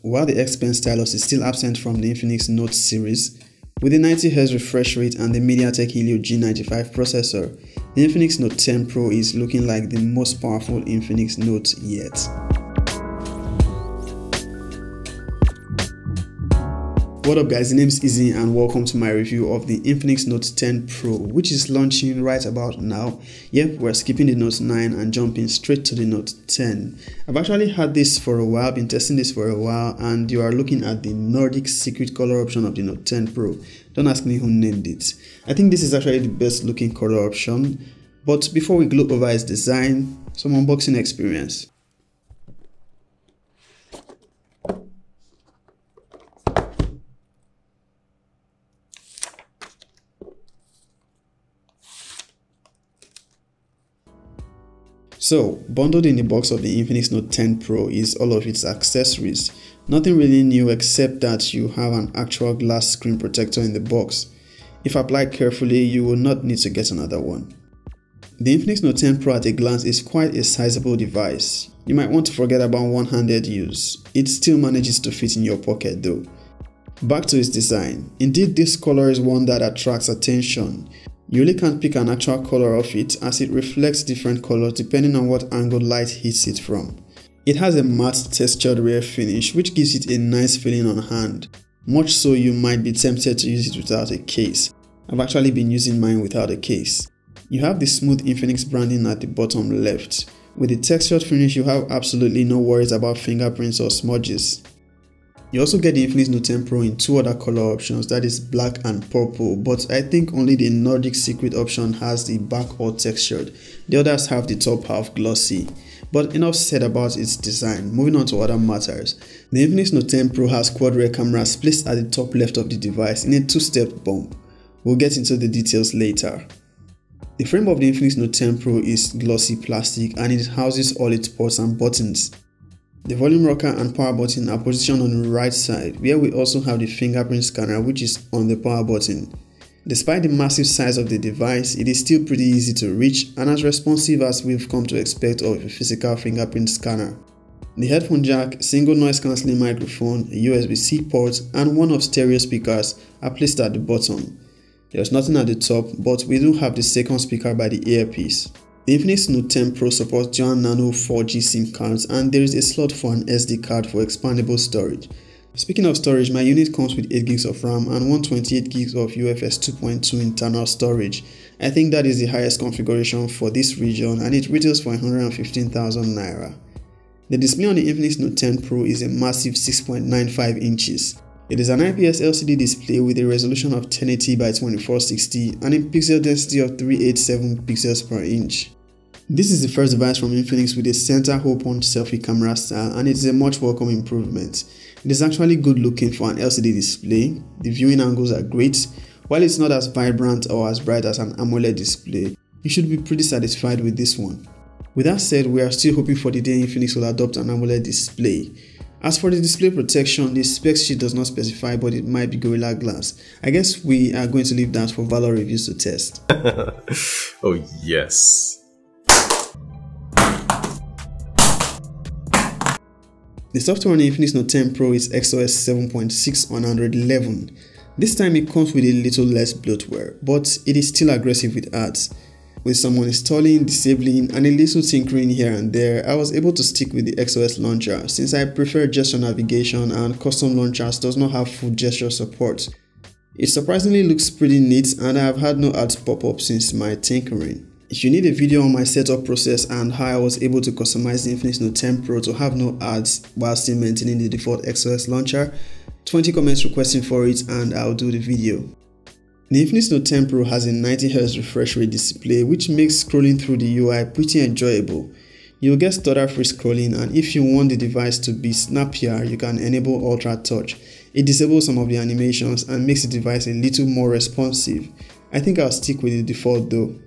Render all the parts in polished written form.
While the X-Pen Stylus is still absent from the Infinix Note series, with the 90Hz refresh rate and the Mediatek Helio G95 processor, the Infinix Note 10 Pro is looking like the most powerful Infinix Note yet. What up guys, the name is Izzy and welcome to my review of the Infinix Note 10 Pro, which is launching right about now. Yep, we're skipping the Note 9 and jumping straight to the Note 10. I've actually had this for a while, been testing this for a while, and you are looking at the Nordic Secret color option of the Note 10 Pro. Don't ask me who named it. I think this is actually the best looking color option, but before we gloat over its design, some unboxing experience. So, bundled in the box of the Infinix Note 10 Pro is all of its accessories. Nothing really new except that you have an actual glass screen protector in the box. If applied carefully, you will not need to get another one. The Infinix Note 10 Pro at a glance is quite a sizable device. You might want to forget about one-handed use. It still manages to fit in your pocket though. Back to its design. Indeed, this color is one that attracts attention. You really can't pick an actual color of it as it reflects different colors depending on what angle light hits it from. It has a matte textured rear finish which gives it a nice feeling on hand, much so you might be tempted to use it without a case. I've actually been using mine without a case. You have the smooth Infinix branding at the bottom left. With the textured finish you have absolutely no worries about fingerprints or smudges. You also get the Infinix Note 10 Pro in two other color options, that is black and purple, but I think only the Nordic Secret option has the back all textured. The others have the top half glossy. But enough said about its design, moving on to other matters. The Infinix Note 10 Pro has quad rear cameras placed at the top left of the device in a two-step bump. We'll get into the details later. The frame of the Infinix Note 10 Pro is glossy plastic and it houses all its ports and buttons. The volume rocker and power button are positioned on the right side, where we also have the fingerprint scanner which is on the power button. Despite the massive size of the device, it is still pretty easy to reach and as responsive as we've come to expect of a physical fingerprint scanner. The headphone jack, single noise cancelling microphone, a USB-C port and one of stereo speakers are placed at the bottom. There's nothing at the top, but we do have the second speaker by the earpiece. The Infinix Note 10 Pro supports dual nano 4G SIM cards and there is a slot for an SD card for expandable storage. Speaking of storage, my unit comes with 8GB of RAM and 128GB of UFS 2.2 internal storage. I think that is the highest configuration for this region and it retails for 115,000 naira. The display on the Infinix Note 10 Pro is a massive 6.95 inches. It is an IPS LCD display with a resolution of 1080 by 2460 and a pixel density of 387 pixels per inch. This is the first device from Infinix with a center hole punch selfie camera style and it is a much welcome improvement. It is actually good looking for an LCD display, the viewing angles are great. While it's not as vibrant or as bright as an AMOLED display, you should be pretty satisfied with this one. With that said, we are still hoping for the day Infinix will adopt an AMOLED display. As for the display protection, the spec sheet does not specify, but it might be Gorilla Glass. I guess we are going to leave that for Valor Reviews to test. Oh yes. The software on the Infinix Note 10 Pro is XOS 7.6 on Android 11. This time it comes with a little less bloatware, but it is still aggressive with ads. With someone installing, disabling and a little tinkering here and there, I was able to stick with the XOS launcher since I prefer gesture navigation and custom launchers does not have full gesture support. It surprisingly looks pretty neat and I have had no ads pop up since my tinkering. If you need a video on my setup process and how I was able to customize the Infinix Note 10 Pro to have no ads while still maintaining the default XOS launcher, 20 comments requesting for it and I'll do the video. The Infinix Note 10 Pro has a 90Hz refresh rate display which makes scrolling through the UI pretty enjoyable. You'll get stutter-free scrolling and if you want the device to be snappier, you can enable Ultra Touch. It disables some of the animations and makes the device a little more responsive. I think I'll stick with the default though.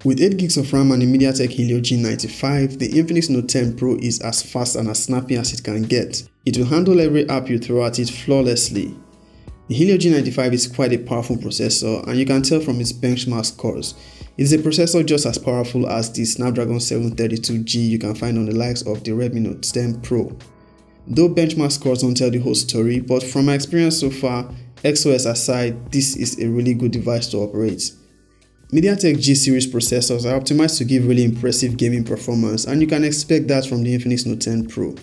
With 8GB of RAM and the Mediatek Helio G95, the Infinix Note 10 Pro is as fast and as snappy as it can get. It will handle every app you throw at it flawlessly. The Helio G95 is quite a powerful processor and you can tell from its benchmark scores. It is a processor just as powerful as the Snapdragon 732G you can find on the likes of the Redmi Note 10 Pro. Though benchmark scores don't tell the whole story, but from my experience so far, XOS aside, this is a really good device to operate. Mediatek G series processors are optimized to give really impressive gaming performance, and you can expect that from the Infinix Note 10 Pro.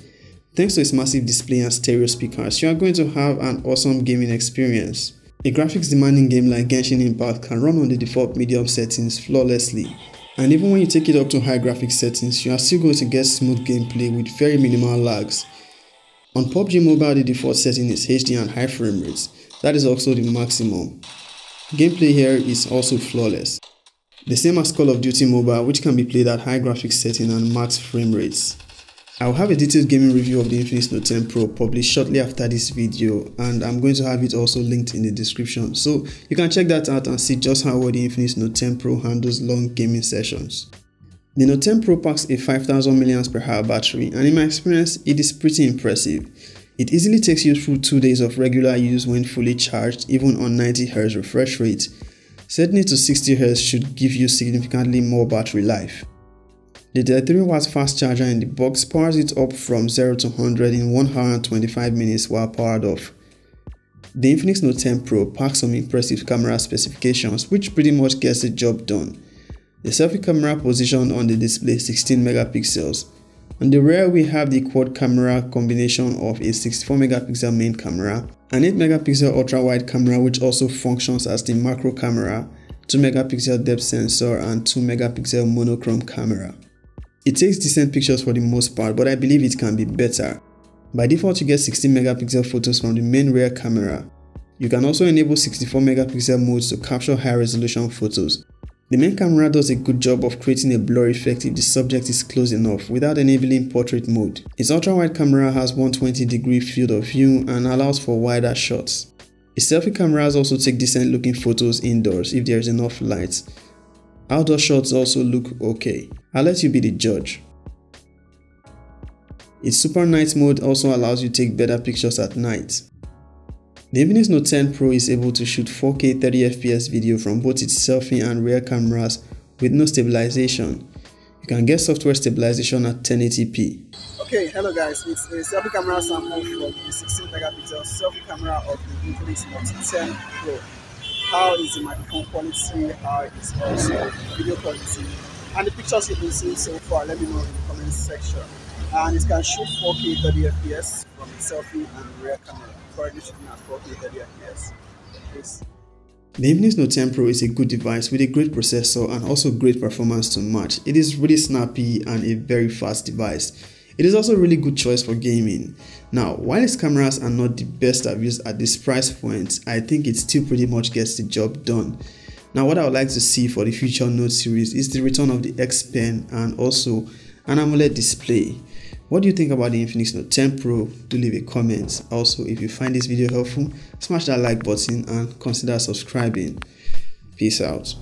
Thanks to its massive display and stereo speakers, you are going to have an awesome gaming experience. A graphics demanding game like Genshin Impact can run on the default medium settings flawlessly. And even when you take it up to high graphics settings, you are still going to get smooth gameplay with very minimal lags. On PUBG Mobile, the default setting is HD and high frame rates. That is also the maximum. Gameplay here is also flawless. The same as Call of Duty Mobile, which can be played at high graphics setting and max frame rates. I will have a detailed gaming review of the Infinix Note 10 Pro published shortly after this video, and I'm going to have it also linked in the description, so you can check that out and see just how well the Infinix Note 10 Pro handles long gaming sessions. The Note 10 Pro packs a 5000 mAh battery, and in my experience, it is pretty impressive. It easily takes you through 2 days of regular use when fully charged, even on 90Hz refresh rate. Setting it to 60Hz should give you significantly more battery life. The 33W fast charger in the box powers it up from 0 to 100 in 1 hour and 25 minutes while powered off. The Infinix Note 10 Pro packs some impressive camera specifications, which pretty much gets the job done. The selfie camera positioned on the display is 16 megapixels. On the rear, we have the quad camera combination of a 64 megapixel main camera, an 8 megapixel ultra wide camera which also functions as the macro camera, 2 megapixel depth sensor, and 2 megapixel monochrome camera. It takes decent pictures for the most part, but I believe it can be better. By default, you get 16 megapixel photos from the main rear camera. You can also enable 64 megapixel modes to capture high resolution photos. The main camera does a good job of creating a blur effect if the subject is close enough without enabling portrait mode. Its ultra-wide camera has 120-degree field of view and allows for wider shots. Its selfie cameras also take decent looking photos indoors if there is enough light. Outdoor shots also look okay. I'll let you be the judge. Its super night mode also allows you to take better pictures at night. The Infinix Note 10 Pro is able to shoot 4K 30fps video from both its selfie and rear cameras with no stabilization. You can get software stabilization at 1080p. Okay, hello guys, it's a selfie camera sample from the 16 megapixel selfie camera of the Infinix Note 10 Pro. How is the microphone quality, how is also video quality, and the pictures you've been seeing so far, let me know in the comment section. And it can shoot 4K 30fps from the selfie and rear camera. Currently shooting at 4K 30fps. Peace. The Infinix Note 10 Pro is a good device with a great processor and also great performance to match. It is really snappy and a very fast device. It is also a really good choice for gaming. Now, while its cameras are not the best I've used at this price point, I think it still pretty much gets the job done. Now, what I would like to see for the future Note series is the return of the X-Pen and also an AMOLED display. What do you think about the Infinix Note 10 Pro? Do leave a comment. Also, if you find this video helpful, smash that like button and consider subscribing. Peace out.